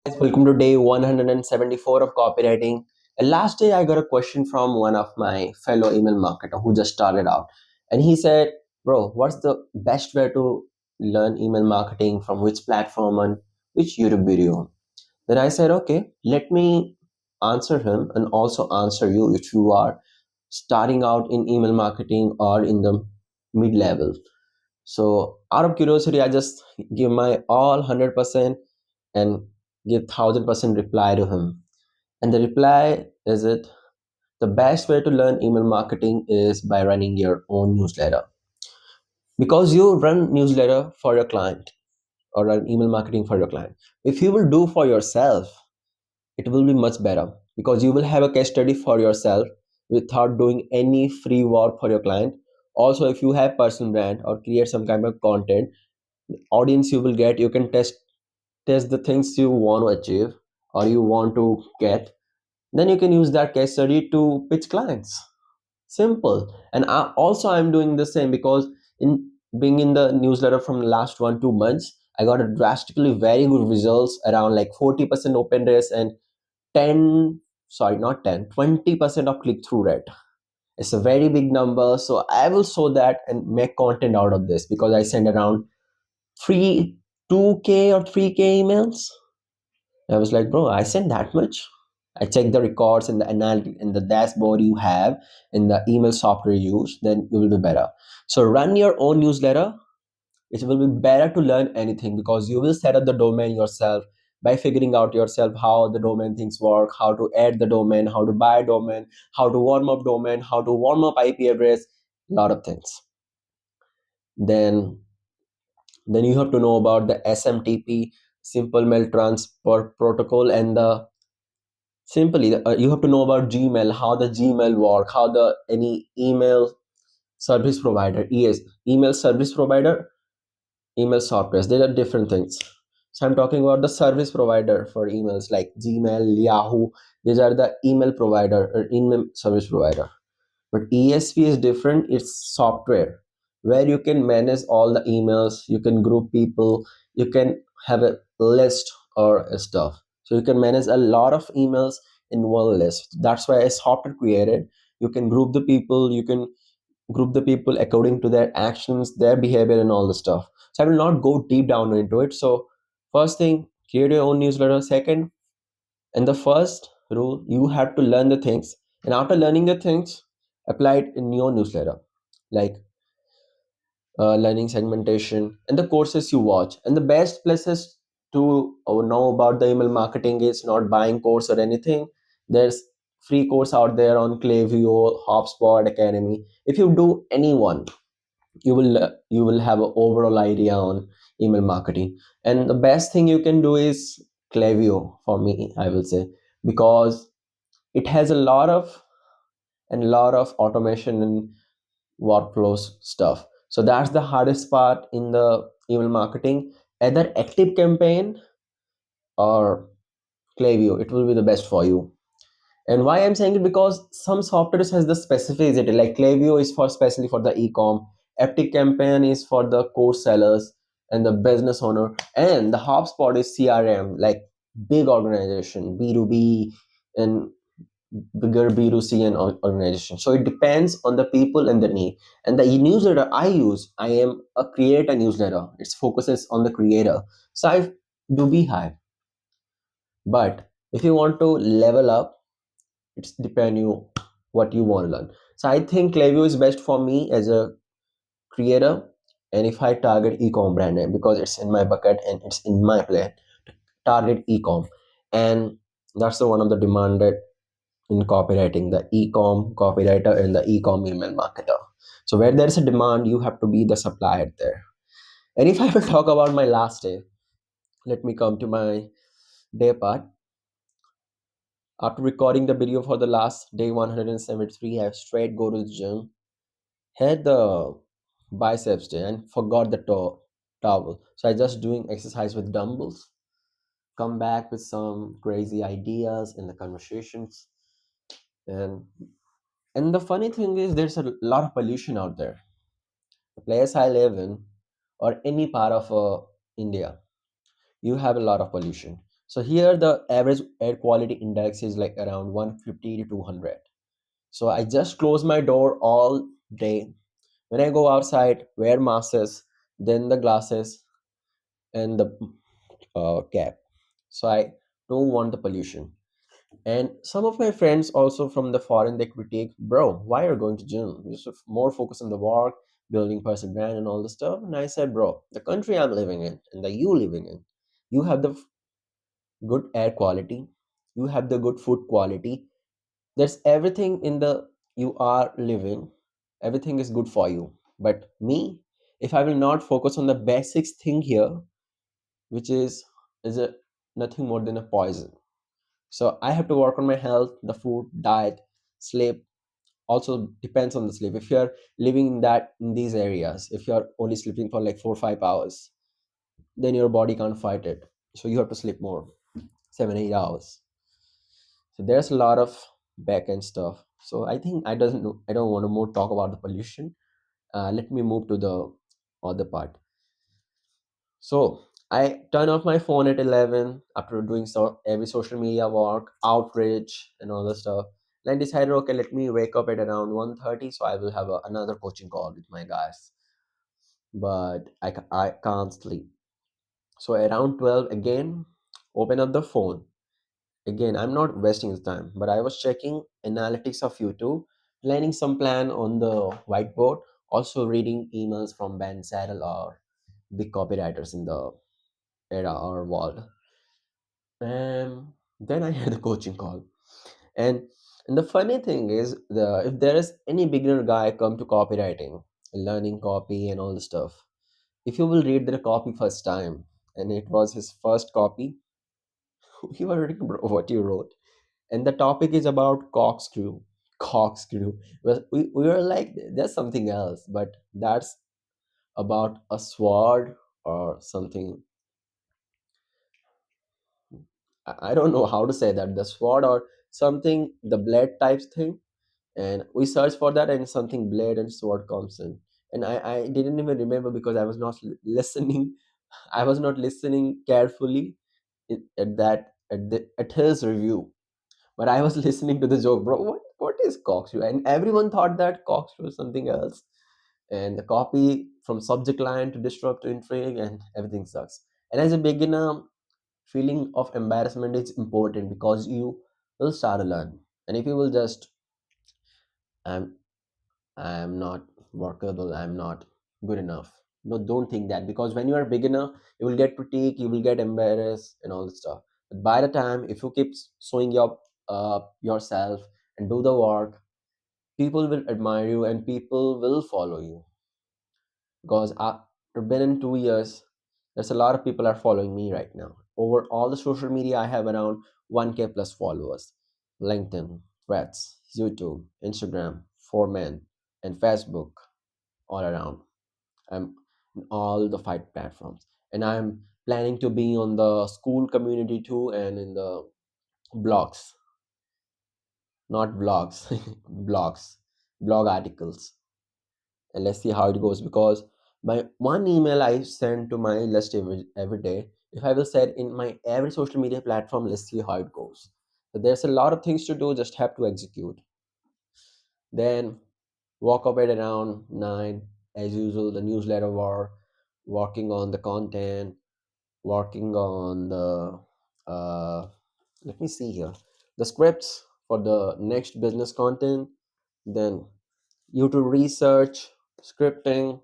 Guys, welcome to day 174 of copywriting. And last day, I got a question from one of my fellow email marketer who just started out. And he said, bro, what's the best way to learn email marketing from which platform and which YouTube video? Then I said, okay, let me answer him and also answer you if you are starting out in email marketing or in the mid level. So out of curiosity, I just give my all 100% and give 1000% reply to him. And the reply is it the best way to learn email marketing is by running your own newsletter. Because you run newsletter for your client or run email marketing for your client. If you will do for yourself, it will be much better because you will have a case study for yourself without doing any free work for your client. Also, if you have personal brand or create some kind of content, audience you will get, you can test the things you want to achieve or you want to get, then you can use that case study to pitch clients. Simple. And I'm doing the same because in being in the newsletter from the last 1 2 months, I got a drastically very good results around like 40% open rates and 10 sorry not 10 20% of click-through rate. It's a very big number, so I will show that and make content out of this because I send around 3 2k or 3k emails. I was like, bro, I sent that much. I check the records and the analytics and the dashboard you have in the email software you use, then you will be better. So run your own newsletter. It will be better to learn anything because you will set up the domain yourself by figuring out yourself how the domain things work, how to add the domain, how to buy a domain, how to warm up domain, how to warm up IP address, a lot of things. Then then you have to know about the SMTP, simple mail transfer protocol, and the simply you have to know about Gmail, how the Gmail work, how the any email service provider, email service provider, email softwares, they are different things. So I'm talking about the service provider for emails like Gmail, Yahoo. These are the email provider or email service provider. But ESP is different. It's software where you can manage all the emails, you can group people, you can have a list or a stuff. So you can manage a lot of emails in one list. That's why a software created. You can group the people, you can group the people according to their actions, their behavior, and all the stuff. So I will not go deep down into it. So first thing, create your own newsletter. Second, and the first rule, you have to learn the things, and after learning the things, apply it in your newsletter, like learning segmentation and the courses you watch. And the best places to know about the email marketing is not buying course or anything. There's free course out there on Klaviyo, HubSpot, Academy. If you do any one, you will have an overall idea on email marketing. And the best thing you can do is Klaviyo for me, I will say, because it has a lot of automation and workflows stuff. So that's the hardest part in the email marketing. Either Active Campaign or Klaviyo, it will be the best for you. And why I'm saying it, because some softwares has the specificity, like Klaviyo is for especially for the e-com, Active Campaign is for the course sellers and the business owner, and the HubSpot is CRM, like big organization, B2B, and bigger B2C and organization. So it depends on the people and the need. And the newsletter I use, I am a creator newsletter. It focuses on the creator. So I do Beehiiv. But if you want to level up, it's depend you what you want to learn. So I think Klaviyo is best for me as a creator, and if I target e-com brand name because it's in my bucket and it's in my plan to target e-com, and that's the one of the demanded in copywriting, the e-com copywriter and the e-com email marketer. So where there's a demand, you have to be the supplier there. And if I will talk about my last day, let me come to my day part. After recording the video for the last day 173, I straight go to the gym, had the biceps day and forgot the towel. So I just doing exercise with dumbbells, come back with some crazy ideas in the conversations. And and the funny thing is there's a lot of pollution out there. The place I live in, or any part of India, you have a lot of pollution. So here the average air quality index is like around 150 to 200. So I just close my door all day. When I go outside, wear masks, then the glasses and the cap. So I don't want the pollution. And some of my friends also from the foreign, they critique, bro, why are you going to gym? You should more focus on the work, building personal brand and all the stuff. And I said, bro, the country I'm living in and the you living in, you have the good air quality, you have the good food quality. There's everything in the you are living, everything is good for you. But me, if I will not focus on the basics thing here, which is a nothing more than a poison. So I have to work on my health, the food, diet, sleep. Also depends on the sleep. If you're living in these areas, if you're only sleeping for like 4 or 5 hours, then your body can't fight it. So you have to sleep more, 7 8 hours. So there's a lot of back end stuff. So I think I don't want to more talk about the pollution. Let me move to the other part. So I turn off my phone at 11 after doing every social media work, outreach, and all the stuff. And I decided, okay, let me wake up at around 1:30, so I will have another coaching call with my guys. But I can't sleep. So around 12 again, open up the phone. Again, I'm not wasting the time, but I was checking analytics of YouTube, planning some plan on the whiteboard, also reading emails from Ben Saddle or big copywriters in the era or world. Then I had a coaching call. And and the funny thing is, the if there is any beginner guy come to copywriting, learning copy and all the stuff, if you will read the copy first time, and it was his first copy, he was reading what you wrote. And the topic is about corkscrew. Corkscrew. Well, we were like, there's something else, but that's about a sword or something. I don't know how to say that. The sword or something, the blade types thing. And we search for that, and something blade and sword comes in. And I didn't even remember because I was not listening. I was not listening carefully at his review. But I was listening to the joke, bro. What is corkscrew? And everyone thought that corkscrew was something else. And the copy from subject line to disrupt to intrigue, and everything sucks. And as a beginner, feeling of embarrassment is important because you will start to learn. And if you will just, I'm I'm not workable, I'm not good enough. No, don't think that, because when you are a beginner, you will get critique, you will get embarrassed and all this stuff. But by the time, if you keep showing your yourself and do the work, people will admire you and people will follow you. Because I've been in 2 years, there's a lot of people are following me right now. Over all the social media, I have around 1K plus followers. LinkedIn, Threads, YouTube, Instagram, for men, and Facebook, all around. I'm in all the five platforms. And I'm planning to be on the school community too, and in the blogs, not vlogs, blogs, blog articles. And let's see how it goes, because my one email I send to my list every day, if I will set in my every social media platform, let's see how it goes. But there's a lot of things to do, just have to execute. Then woke up at around 9, as usual, the newsletter war, working on the content, working on the let me see here, the scripts for the next business content. Then YouTube research, scripting,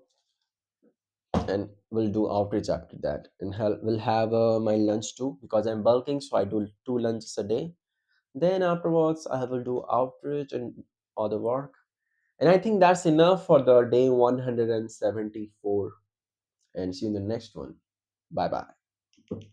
and we'll do outreach after that. And we'll have my lunch too, because I'm bulking, so I do 2 lunches a day. Then afterwards I will do outreach and other work. And I think that's enough for the day 174. And see you in the next one. Bye bye.